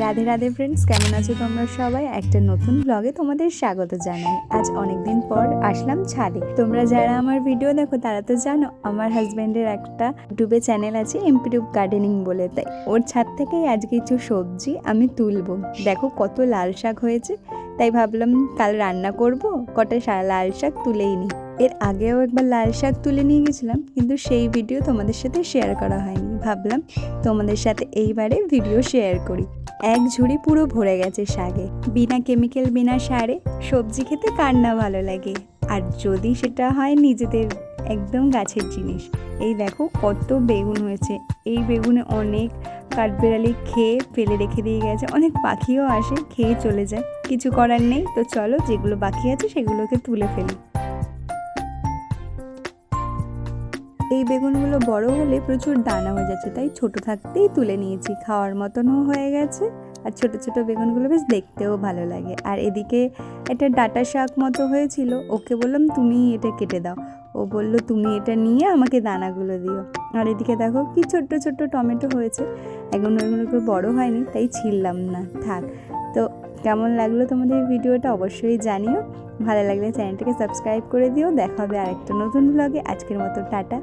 Radhe Radhe friends, কেমন আছো তোমরা সবাই? একটা নতুন ব্লগে তোমাদের স্বাগত জানাই। আজ অনেকদিন পর আসলাম ছাদে। তোমরা যারা আমার ভিডিও দেখো তারা তো জানো আমার হাজব্যান্ডের একটা ইউটিউবে চ্যানেল আছে এমপিটিউব গার্ডেনিং বলে। তাই ওর ছাদ থেকেই আজ কিছু সবজি আমি তুলবো। দেখো কত লাল শাক হয়েছে, তাই ভাবলাম কাল রান্না করব, কটা লাল শাক তুলেই নিই। এর আগেও একবার লাল শাক তুলে নিয়ে গেছিলাম, কিন্তু সেই ভিডিও তোমাদের সাথে শেয়ার করা হয়নি। ভাবলাম তোমাদের সাথে এইবারে ভিডিও শেয়ার করি। এক ঝুড়ি পুরো ভরে গেছে শাকে। বিনা কেমিক্যাল, বিনা সারে সবজি খেতে কার না ভালো লাগে, আর যদি সেটা হয় নিজেদের একদম গাছের জিনিস। এই দেখো কত বেগুন হয়েছে। এই বেগুনে অনেক কাঠবিড়ালি খেয়ে ফেলে রেখে দিয়ে গেছে, অনেক পাখিও আসে খেয়ে চলে যায়। কিছু করার নেই, তো চলো যেগুলো বাকি আছে সেগুলোকে তুলে ফেলি। এই বেগুনগুলো বড় হলে প্রচুর দানা হয়ে যাচ্ছে, তাই ছোট থাকতেই তুলে নিয়েছি। খাওয়ার মতনও হয়ে গেছে, আর ছোট ছোট বেগুনগুলো বেশ দেখতেও ভালো লাগে। আর এদিকে একটা ডাঁটা শাক মতো হয়েছিল, ওকে বললাম তুমি এটা কেটে দাও। ও বলল তুমি এটা নিয়ে আমাকে দানাগুলো দিও। আর এদিকে দেখো কি ছোট্ট ছোট্ট টমেটো হয়েছে, এখন ওইগুলো বড় হয়নি তাই ছিললাম না, থাক। তো কেমন লাগলো তোমাদের ভিডিওটা অবশ্যই জানিও। ভালো লাগলে চ্যানেলটাকে সাবস্ক্রাইব করে দিও। দেখা হবে আরেকটা নতুন ব্লগে। আজকের মতো টাটা।